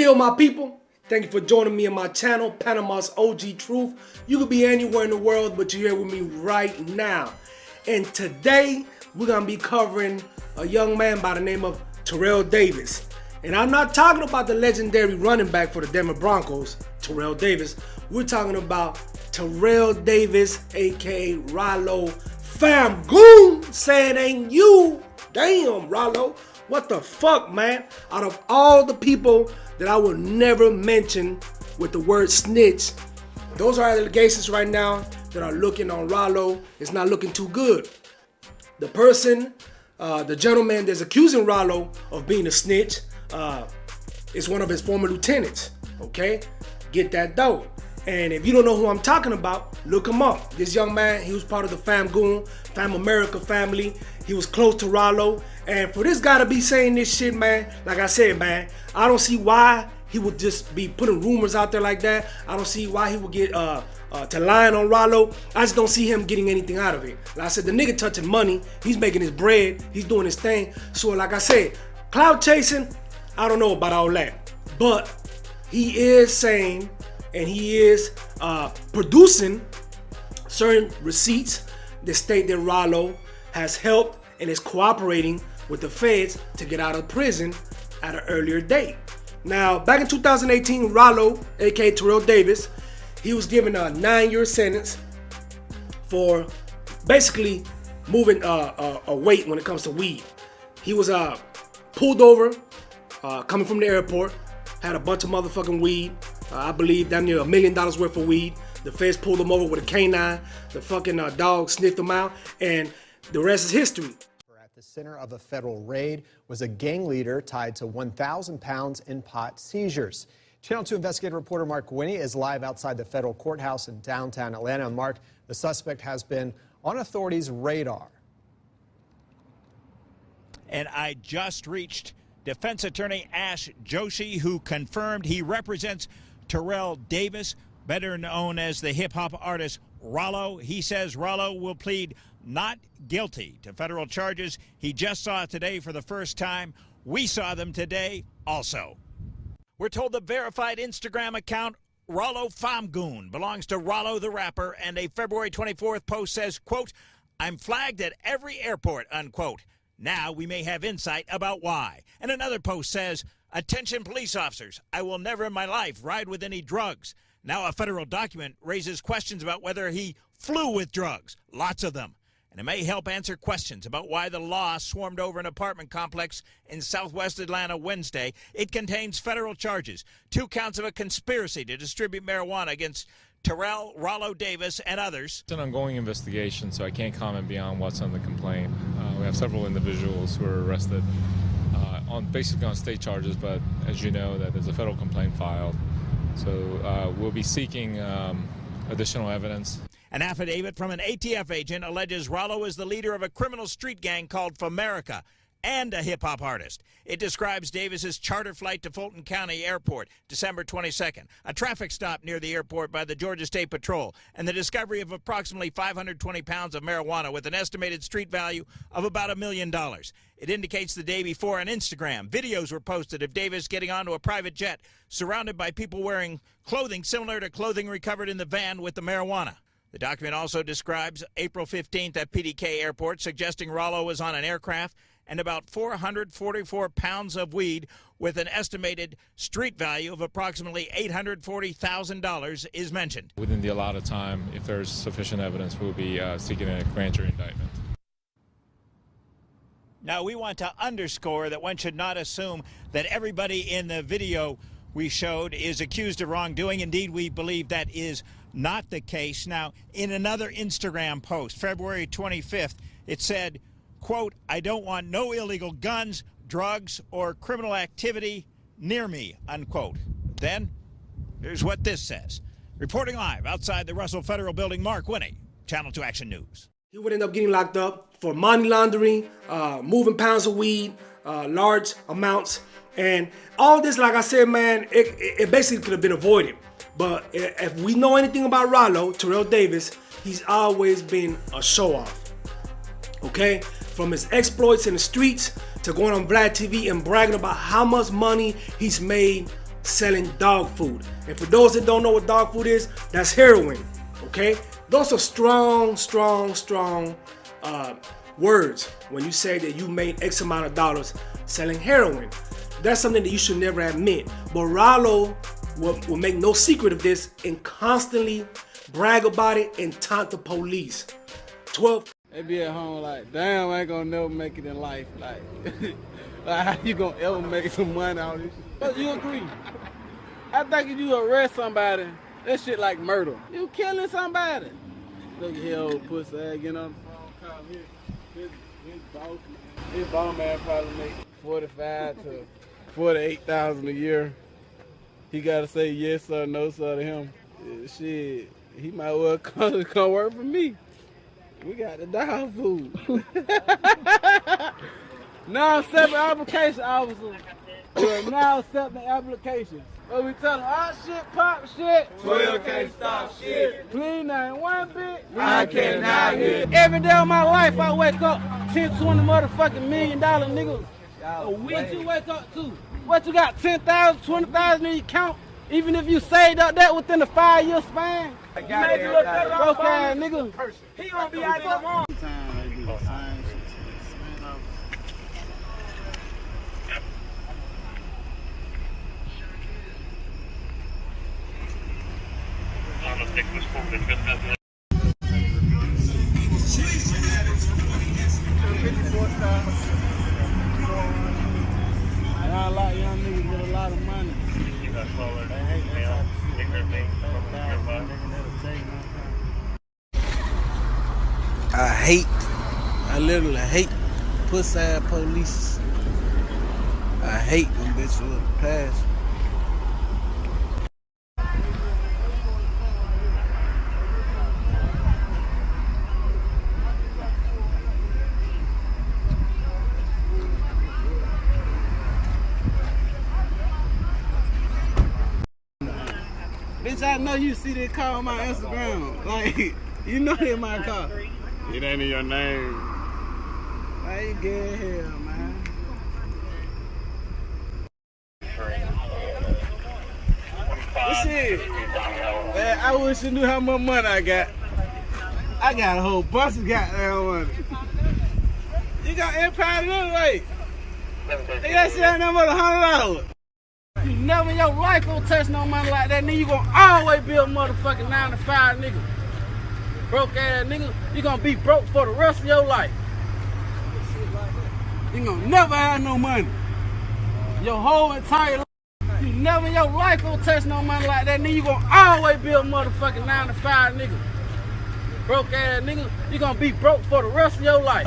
deal, my people? Thank you for joining me on my channel, Panama's OG Truth. You could be anywhere in the world, but you're here with me right now. And today, we're going to be covering a young man by the name of Terrell Davis. And I'm not talking about the legendary running back for the Denver Broncos, Terrell Davis. We're talking about Terrell Davis, aka Ralo Famgoon, saying ain't you. Damn, Ralo. What the fuck, man? Out of all the people that I will never mention with the word snitch, those are allegations right now that are looking on Ralo. It's not looking too good. The person, the gentleman that's accusing Ralo of being a snitch is one of his former lieutenants, okay? Get that dough. And if you don't know who I'm talking about, look him up. This young man, he was part of the Famgoon, FAMERICA family. He was close to Ralo. And for this guy to be saying this shit, man, like I said, man, I don't see why he would just be putting rumors out there like that. I don't see why he would get to lying on Ralo. I just don't see him getting anything out of it. Like I said, the nigga touching money. He's making his bread. He's doing his thing. So like I said, cloud chasing, I don't know about all that. But he is saying, and he is producing certain receipts that state that Ralo has helped and is cooperating with the feds to get out of prison at an earlier date. Now, back in 2018, Ralo, aka Terrell Davis, he was given a 9-year sentence for basically moving a weight when it comes to weed. He was pulled over coming from the airport, had a bunch of motherfucking weed. I believe damn near $1 million worth of weed. The feds pulled him over with a canine. The fucking dog sniffed him out, and the rest is history. At the center of a federal raid was a gang leader tied to 1,000 pounds in pot seizures. Channel 2 investigative reporter Mark Winnie is live outside the federal courthouse in downtown Atlanta. And Mark, the suspect has been on authorities' radar. And I just reached defense attorney Ash Joshi, who confirmed he represents Terrell Davis, better known as the hip-hop artist Ralo. He says Ralo will plead not guilty to federal charges. He just saw it today for the first time. We saw them today also. We're told the verified Instagram account Ralo Famgoon belongs to Ralo the rapper, and a February 24th post says, quote, "I'm flagged at every airport," unquote. Now we may have insight about why. And another post says, "Attention police officers, I will never in my life ride with any drugs." Now a federal document raises questions about whether he flew with drugs, lots of them. And it may help answer questions about why the law swarmed over an apartment complex in southwest Atlanta Wednesday. It contains federal charges, 2 counts of a conspiracy to distribute marijuana against Terrell, Ralo Davis, and others. It's an ongoing investigation, so I can't comment beyond what's on the complaint. We have several individuals who are arrested basically on state charges, but as you know, that there's a federal complaint filed. So we'll be seeking additional evidence. An affidavit from an ATF agent alleges Ralo is the leader of a criminal street gang called FAMERICA and a hip-hop artist. It describes Davis's charter flight to Fulton County Airport, December 22nd, a traffic stop near the airport by the Georgia State Patrol, and the discovery of approximately 520 pounds of marijuana with an estimated street value of about $1 million. It indicates the day before on Instagram, videos were posted of Davis getting onto a private jet, surrounded by people wearing clothing similar to clothing recovered in the van with the marijuana. The document also describes April 15th at PDK Airport, suggesting Ralo was on an aircraft, and about 444 pounds of weed with an estimated street value of approximately $840,000 is mentioned. Within the allotted time, if there's sufficient evidence, we'll be seeking a grand jury indictment. Now, we want to underscore that one should not assume that everybody in the video we showed is accused of wrongdoing. Indeed, we believe that is not the case. Now, in another Instagram post, February 25th, it said, quote, "I don't want no illegal guns, drugs, or criminal activity near me," unquote. Then, here's what this says. Reporting live outside the Russell Federal Building, Mark Winnie, Channel 2 Action News. He would end up getting locked up for money laundering, moving pounds of weed, large amounts. And all this, like I said, man, it basically could have been avoided. But if we know anything about Ralo, Terrell Davis, he's always been a show-off. Okay? From his exploits in the streets to going on Vlad TV and bragging about how much money he's made selling dog food. And for those that don't know what dog food is, that's heroin, okay? Those are strong words when you say that you made X amount of dollars selling heroin. That's something that you should never admit. But Rallo will make no secret of this and constantly brag about it and taunt the police. 12. They be at home like, damn, I ain't gonna never make it in life. Like, like how you gonna ever make some money out of this shit? But you agree? I think if you arrest somebody, that shit like murder. You killing somebody. Look at here, old pussy ass getting on the phone, call his boss man. His boss man probably make 45 to 48,000 a year. He gotta say yes or no sir to him. Shit, he might well come work for me. We got the dog food. Now accepting application officer. We're now accepting applications. But we tell them, hot shit, pop shit. 12 can't stop shit. Please name one bit. I cannot hear. Every day of my life I wake up 10, 20 motherfucking $1 million niggas. What you wake up to? What you got, 10,000, 20,000 in your account? Even if you saved up that within a 5-year span? You made you look better off ass nigga. He gonna be out there tomorrow. A lot of young niggas get a lot of money. I literally hate pussy ass police. I hate them bitches with the pass. Bitch, I know you see that car on my Instagram. Like, you know that my car. It ain't in your name. Why you get here, man? This shit. Man, I wish you knew how much money I got. I got a whole bunch of goddamn money. You got Empire anyway. That shit ain't nothing but $100. You never in your life gonna touch no money like that, nigga. You gonna always be a motherfucking 9 to 5 nigga. Broke ass nigga. You gonna be broke for the rest of your life. You gonna never have no money. Your whole entire life. You never in your life gonna touch no money like that, nigga. You gonna always be a motherfucking 9 to 5 nigga. Broke ass nigga. You gonna be broke for the rest of your life.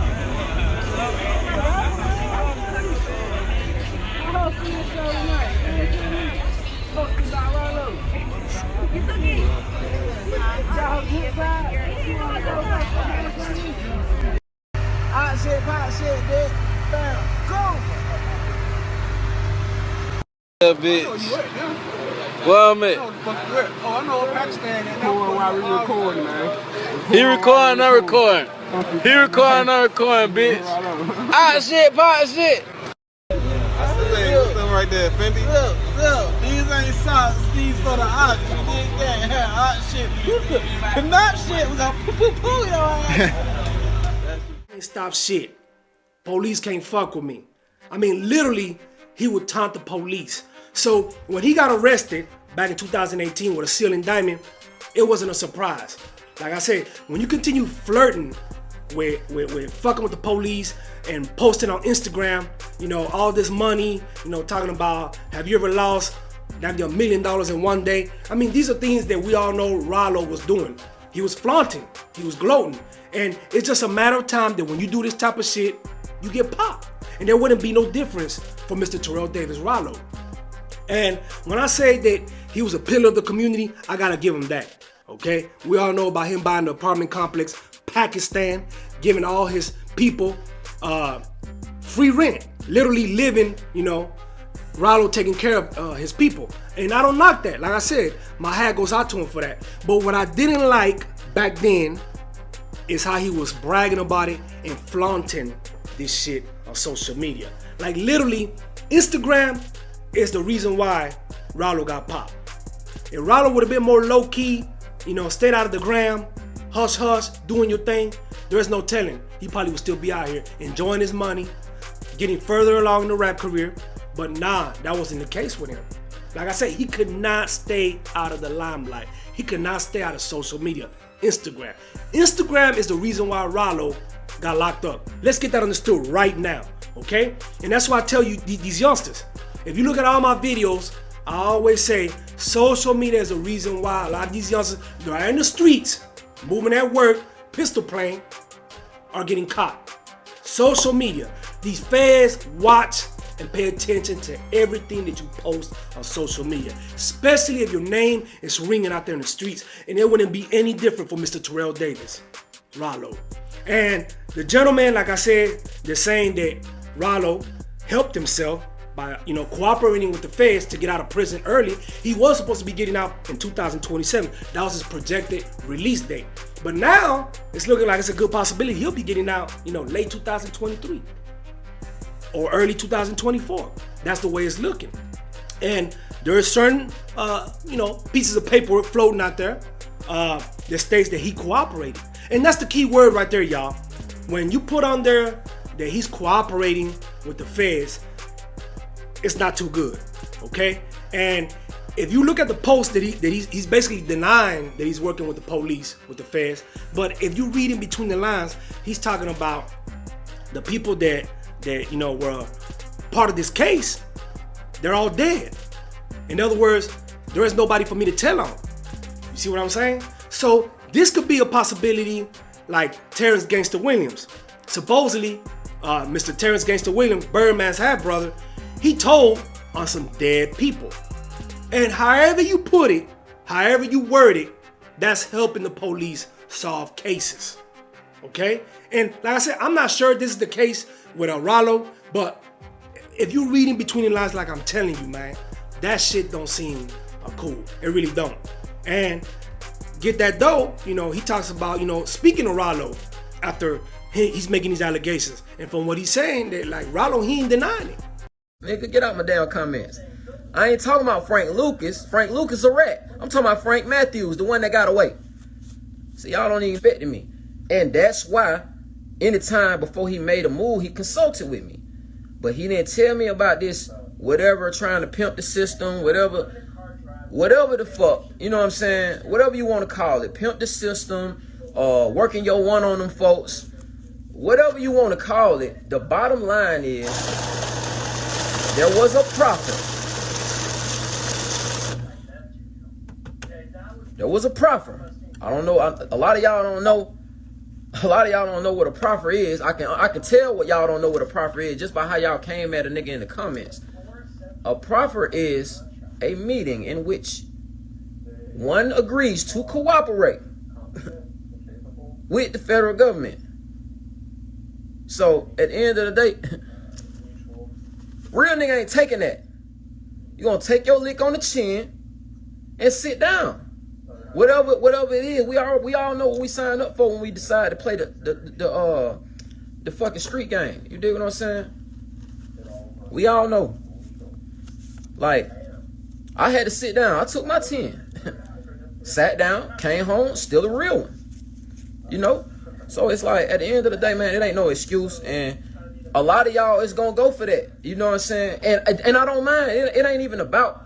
Hot shit, pop shit, bitch. Bam, go. Bitch. Well, I'm at. Oh, I know Pakistan and while we recording, man. He recording, I'm recording. He recording, I'm recording, bitch. Hot shit, pop shit. Right there, Fendi. Look, these ain't socks, these for the ox. You dig that? Hot shit. The not shit, we gonna poo-poo your ass. Can't stop shit. Police can't fuck with me. I mean, literally, he would taunt the police. So when he got arrested back in 2018 with a seal indictment, it wasn't a surprise. Like I said, when you continue flirting with fucking with the police and posting on Instagram, you know, all this money, you know, talking about, have you ever lost $1 million in one day? I mean, these are things that we all know Rallo was doing. He was flaunting, he was gloating. And it's just a matter of time that when you do this type of shit, you get popped. And there wouldn't be no difference for Mr. Terrell Davis Rallo. And when I say that he was a pillar of the community, I gotta give him that, okay? We all know about him buying the apartment complex, Pakistan, giving all his people free rent, literally living, you know, Rallo taking care of his people. And I don't knock that. Like I said, my hat goes out to him for that. But what I didn't like back then is how he was bragging about it and flaunting this shit on social media. Like literally, Instagram is the reason why Rallo got popped. If Rallo would have been more low-key, you know, stayed out of the gram, hush hush, doing your thing, there's no telling. He probably would still be out here enjoying his money, getting further along in the rap career. But nah, that wasn't the case with him. Like I said, he could not stay out of the limelight. He could not stay out of social media. Instagram. Instagram is the reason why Rallo got locked up. Let's get that understood right now, okay? And that's why I tell you, these youngsters, if you look at all my videos, I always say social media is the reason why a lot of these youngsters that are in the streets, moving at work, pistol playing, are getting caught. Social media. These feds watch and pay attention to everything that you post on social media, especially if your name is ringing out there in the streets. And it wouldn't be any different for Mr. Terrell Davis, Rallo. And the gentleman, like I said, they're saying that Rallo helped himself by, you know, cooperating with the feds to get out of prison early. He was supposed to be getting out in 2027. That was his projected release date. But now it's looking like it's a good possibility he'll be getting out, you know, late 2023 or early 2024. That's the way it's looking. And there are certain, you know, pieces of paperwork floating out there that states that he cooperated. And that's the key word right there, y'all. When you put on there that he's cooperating with the feds, it's not too good, okay? And if you look at the post that he's basically denying that he's working with the police, with the feds. But if you read in between the lines, he's talking about the people that you know were part of this case. They're all dead. In other words, there is nobody for me to tell on. You see what I'm saying? So this could be a possibility, like Terrence Gangsta Williams. Supposedly, Mr. Terrence Gangsta Williams, Birdman's half brother, he told on some dead people. And however you put it, however you word it, that's helping the police solve cases. Okay? And like I said, I'm not sure this is the case with Rallo, but if you read in between the lines like I'm telling you, man, that shit don't seem cool. It really don't. And get that though, you know, he talks about, you know, speaking of Rallo after he's making these allegations. And from what he's saying, that like Rallo, he ain't denying it. Nigga, get out my damn comments. I ain't talking about Frank Lucas. Frank Lucas a rat. I'm talking about Frank Matthews, the one that got away. See, y'all don't even fit to me. And that's why anytime before he made a move, he consulted with me. But he didn't tell me about this, whatever, trying to pimp the system, whatever the fuck, you know what I'm saying? Whatever you want to call it, pimp the system, working your one on them folks, whatever you want to call it. The bottom line is, there was a proffer. There was a proffer. I don't know. A lot of y'all don't know. A lot of y'all don't know what a proffer is. I can tell what y'all don't know what a proffer is just by how y'all came at a nigga in the comments. A proffer is a meeting in which one agrees to cooperate with the federal government. So at the end of the day, real nigga ain't taking that. You gonna take your lick on the chin and sit down. Whatever it is, we all know what we signed up for when we decided to play the fucking street game. You dig what I'm saying? We all know. Like, I had to sit down. I took my 10. Sat down, came home, still a real one. You know? So it's like, at the end of the day, man, it ain't no excuse. And a lot of y'all is gonna go for that. You know what I'm saying? And I don't mind. It ain't even about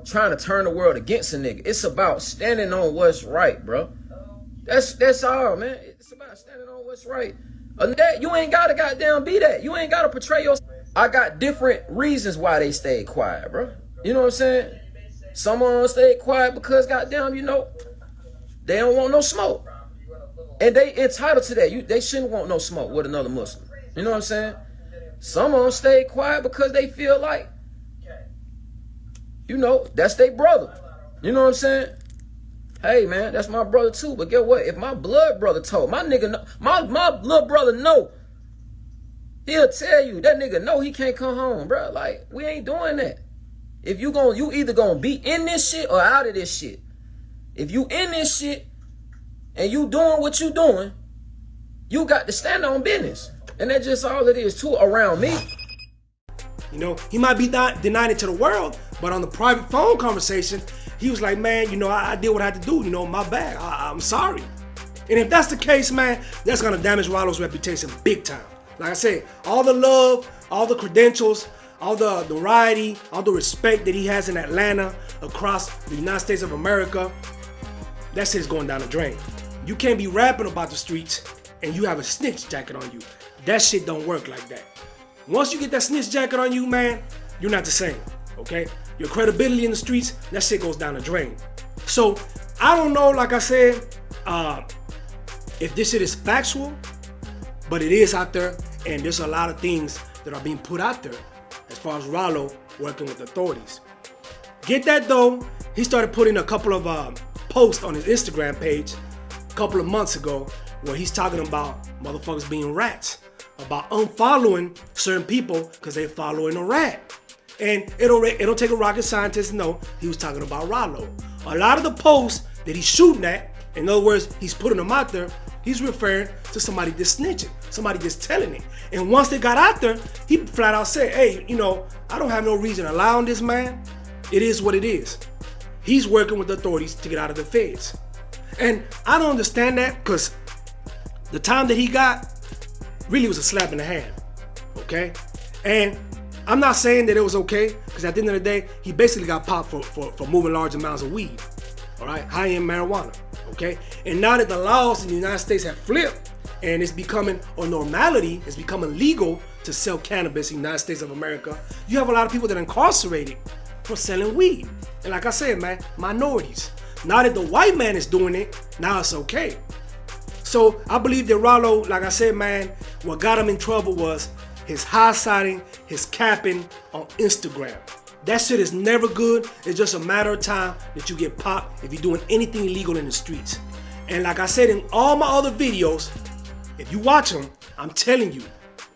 trying to turn the world against a nigga. It's about standing on what's right, bro. That's all, man. It's about standing on what's right. That, you ain't gotta goddamn be that. You ain't gotta portray yourself. I got different reasons why they stayed quiet, bro. You know what I'm saying? Some of them stayed quiet because goddamn, you know, they don't want no smoke. And they entitled to that. They shouldn't want no smoke with another Muslim. You know what I'm saying? Some of them stayed quiet because they feel like, you know, that's their brother. You know what I'm saying? Hey, man, that's my brother too. But get what? If my blood brother told, my nigga know, my little brother know, he'll tell you, that nigga know he can't come home, bro. Like, we ain't doing that. If you either gonna be in this shit or out of this shit. If you in this shit and you doing what you doing, you got to stand on business. And that's just all it is too around me. You know, he might be denying it to the world, but on the private phone conversation, he was like, man, you know, I did what I had to do. You know, my bad. I'm sorry. And if that's the case, man, that's going to damage Rallo's reputation big time. Like I said, all the love, all the credentials, all the notoriety, all the respect that he has in Atlanta, across the United States of America, that shit's going down the drain. You can't be rapping about the streets and you have a snitch jacket on you. That shit don't work like that. Once you get that snitch jacket on you, man, you're not the same, okay? Your credibility in the streets, that shit goes down the drain. So, I don't know, like I said, if this shit is factual, but it is out there, and there's a lot of things that are being put out there as far as Rallo working with authorities. Get that though, he started putting a couple of posts on his Instagram page a couple of months ago where he's talking about motherfuckers being rats, about unfollowing certain people because they're following a rat. And it'll take a rocket scientist to know he was talking about Rallo. A lot of the posts that he's shooting at, in other words, he's putting them out there, he's referring to somebody that's snitching, somebody that's telling it. And once they got out there, he flat out said, hey, you know, I don't have no reason allowing this man. It is what it is. He's working with the authorities to get out of the feds. And I don't understand that because the time that he got really was a slap in the hand, okay? And I'm not saying that it was okay because at the end of the day, he basically got popped for moving large amounts of weed, all right? High-end marijuana, okay? And now that the laws in the United States have flipped and it's becoming a normality, it's becoming legal to sell cannabis in the United States of America, you have a lot of people that are incarcerated for selling weed. And like I said, man, minorities. Now that the white man is doing it, now it's okay. So I believe that Rallo, like I said, man, what got him in trouble was his high-siding, his capping on Instagram. That shit is never good. It's just a matter of time that you get popped if you're doing anything illegal in the streets. And like I said in all my other videos, if you watch them, I'm telling you,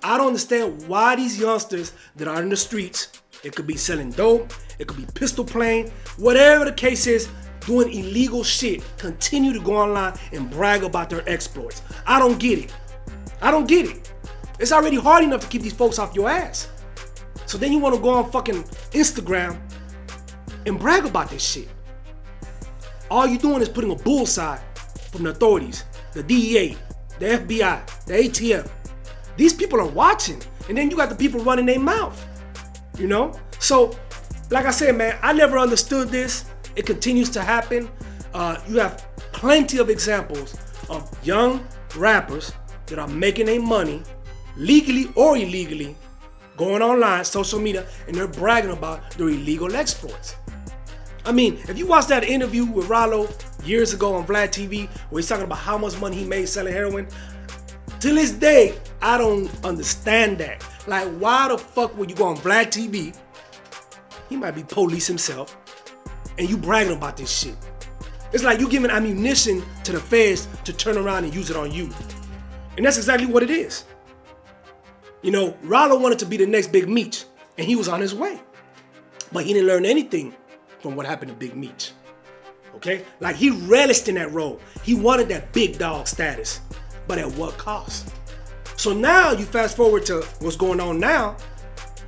I don't understand why these youngsters that are in the streets, it could be selling dope, it could be pistol playing, whatever the case is, doing illegal shit, continue to go online and brag about their exploits. I don't get it. I don't get it. It's already hard enough to keep these folks off your ass. So then you want to go on fucking Instagram and brag about this shit. All you're doing is putting a bullseye from the authorities, the DEA, the FBI, the ATF. These people are watching, and then you got the people running their mouth, you know? So, like I said, man, I never understood this. It continues to happen. You have plenty of examples of young rappers that are making their money, legally or illegally, going online, social media, and they're bragging about their illegal exploits. I mean, if you watch that interview with Rallo years ago on Vlad TV, where he's talking about how much money he made selling heroin, to this day, I don't understand that. Like, why the fuck would you go on Vlad TV? He might be police himself, and you bragging about this shit. It's like you giving ammunition to the feds to turn around and use it on you. And that's exactly what it is. You know, Rallo wanted to be the next Big Meech, and he was on his way. But he didn't learn anything from what happened to Big Meech. Okay? Like, he relished in that role. He wanted that big dog status. But at what cost? So now you fast forward to what's going on now.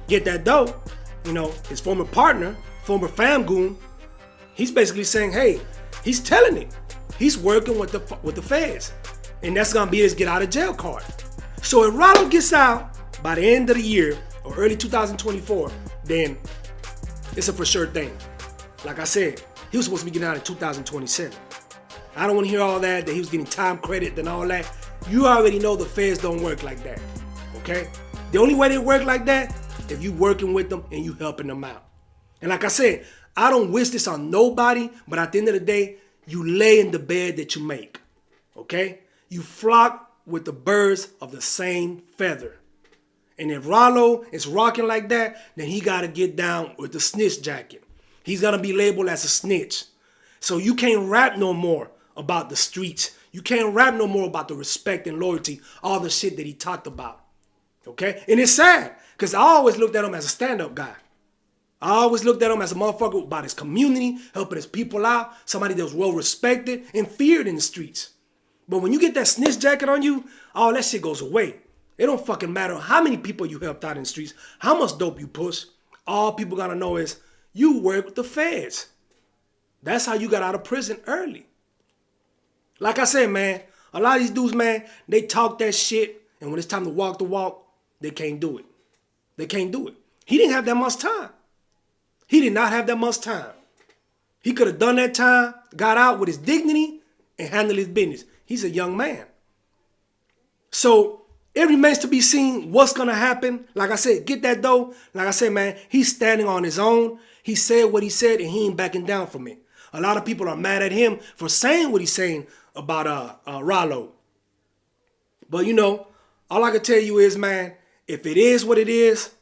Get that dough. You know, his former partner, former Famgoon, he's basically saying, hey, he's telling it. He's working with the feds. And that's gonna be his get out of jail card. So if Rallo gets out by the end of the year or early 2024, then it's a for sure thing. Like I said, he was supposed to be getting out in 2027. I don't want to hear all that he was getting time credit and all that. You already know the feds don't work like that, okay? The only way they work like that, if you working with them and you helping them out. And like I said, I don't wish this on nobody, but at the end of the day, you lay in the bed that you make, okay? You flock with the birds of the same feather. And if Rallo is rocking like that, then he got to get down with the snitch jacket. He's going to be labeled as a snitch. So you can't rap no more about the streets. You can't rap no more about the respect and loyalty, all the shit that he talked about. Okay? And it's sad, because I always looked at him as a stand-up guy. I always looked at him as a motherfucker about his community, helping his people out, somebody that was well-respected and feared in the streets. But when you get that snitch jacket on you, all that shit goes away. It don't fucking matter how many people you helped out in the streets, how much dope you push. All people gotta know is you work with the feds. That's how you got out of prison early. Like I said, man, a lot of these dudes, man, they talk that shit, and when it's time to walk the walk, they can't do it. They can't do it. He didn't have that much time. He did not have that much time. He could have done that time, got out with his dignity, and handled his business. He's a young man. So it remains to be seen what's going to happen. Like I said, get that dough. Like I said, man, he's standing on his own. He said what he said, and he ain't backing down from it. A lot of people are mad at him for saying what he's saying about RALO. But, you know, all I can tell you is, man, if it is what it is,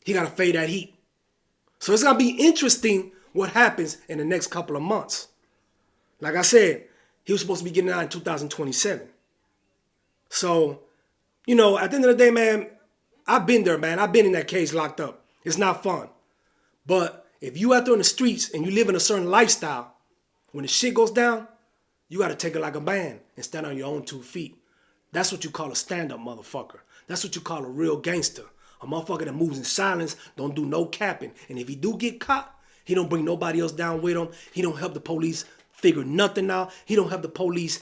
he got to fade that heat. So it's going to be interesting what happens in the next couple of months. Like I said, he was supposed to be getting out in 2027. So, you know, at the end of the day, man, I've been there, man. I've been in that cage locked up. It's not fun. But if you out there in the streets and you live in a certain lifestyle, when the shit goes down, you got to take it like a man and stand on your own 2 feet. That's what you call a stand-up motherfucker. That's what you call a real gangster. A motherfucker that moves in silence, don't do no capping. And if he do get caught, he don't bring nobody else down with him. He don't help the police figure nothing out. He don't help the police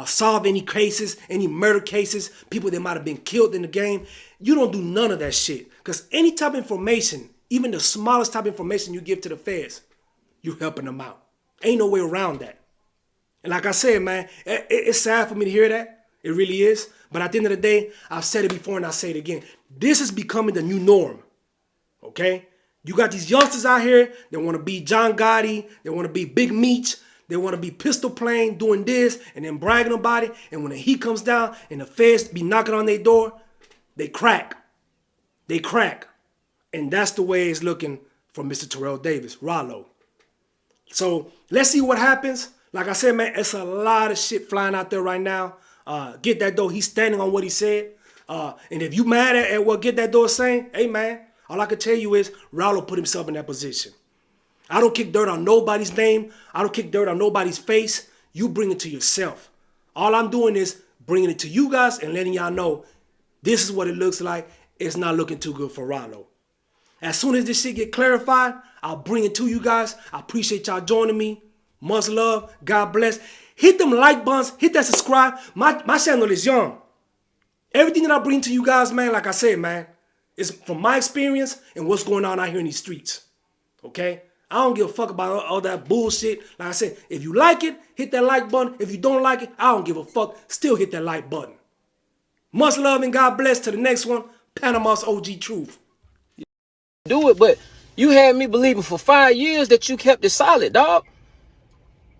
solve any cases, any murder cases, people that might have been killed in the game. You don't do none of that shit. Because any type of information, even the smallest type of information you give to the feds, you're helping them out. Ain't no way around that. And like I said, man, it's sad for me to hear that. It really is. But at the end of the day, I've said it before and I'll say it again. This is becoming the new norm. Okay? You got these youngsters out here that want to be John Gotti. They want to be Big Meech. They want to be pistol playing, doing this, and then bragging about it. And when the heat comes down and the feds be knocking on their door, they crack. They crack. And that's the way it's looking for Mr. Terrell Davis, RALO. So let's see what happens. Like I said, man, it's a lot of shit flying out there right now. Get That Dough, he's standing on what he said. And if you mad at what Get That Dough is saying, hey, man, all I can tell you is RALO put himself in that position. I don't kick dirt on nobody's name. I don't kick dirt on nobody's face. You bring it to yourself. All I'm doing is bringing it to you guys and letting y'all know this is what it looks like. It's not looking too good for RALO. As soon as this shit get clarified, I'll bring it to you guys. I appreciate y'all joining me. Much love. God bless. Hit them like buttons. Hit that subscribe. My channel is young. Everything that I bring to you guys, man, like I said, man, is from my experience and what's going on out here in these streets. Okay? I don't give a fuck about all that bullshit. Like I said, if you like it, hit that like button. If you don't like it, I don't give a fuck. Still hit that like button. Much love and God bless. To the next one, Panama's OG Truth. Do it, but you had me believing for 5 years that you kept it solid, dog.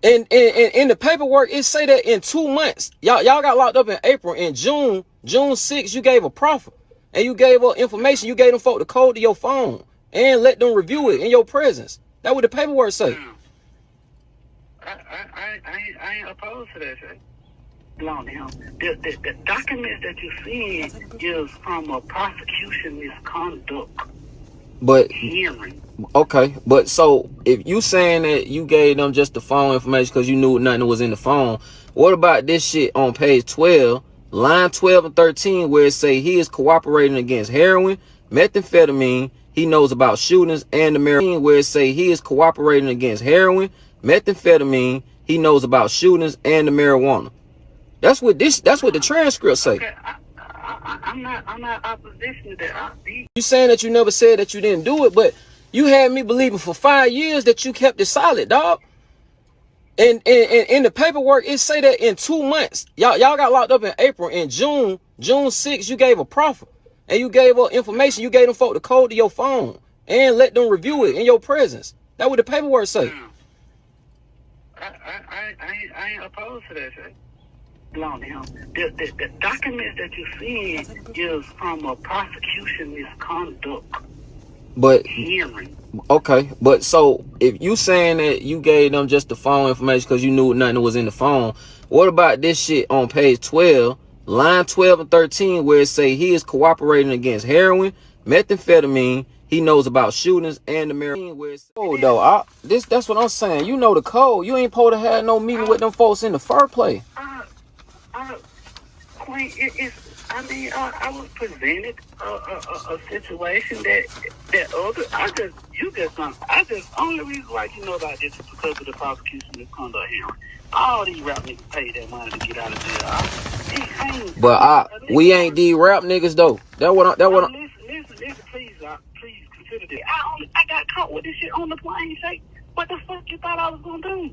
And in the paperwork, it say that in 2 months, y'all got locked up in April. In June 6th, you gave a proffer. And you gave up information. You gave them folk the code to your phone. And let them review it in your presence. That's what the paperwork say. I ain't opposed to that shit. The documents that you see is from a prosecution misconduct hearing. Okay, but so if you saying that you gave them just the phone information because you knew nothing was in the phone, what about this shit on page 12, line 12 and 13, where it say he is cooperating against heroin, methamphetamine, he knows about shootings, and the marijuana, where it say he is cooperating against heroin, methamphetamine, he knows about shootings, and the marijuana. That's what the transcript say. Okay, I'm not opposition to that. You saying that you never said that you didn't do it, but you had me believing for 5 years that you kept it solid, dog. And in the paperwork, it say that in 2 months, y'all got locked up in April. In June 6th, you gave a proffer. And you gave up information. You gave them folk the code to your phone. And let them review it in your presence. That's what the paperwork say. I ain't opposed to that shit. The documents that you see is from a prosecution misconduct hearing. Okay, but so if you saying that you gave them just the phone information because you knew nothing was in the phone, what about this shit on page 12, line 12 and 13, where it say he is cooperating against heroin, methamphetamine, he knows about shootings, and the marijuana. Oh, though, that's what I'm saying. You know the code. You ain't supposed to have no meeting with them folks in the first place. Queen, I mean, I was presented a situation that other, only reason why you know about this is because of the prosecution misconduct hearing. All these rap niggas pay that money to get out of jail. But we ain't these rap niggas though. Listen, please consider this. I got caught with this shit on the plane. Say, what the fuck you thought I was gonna do?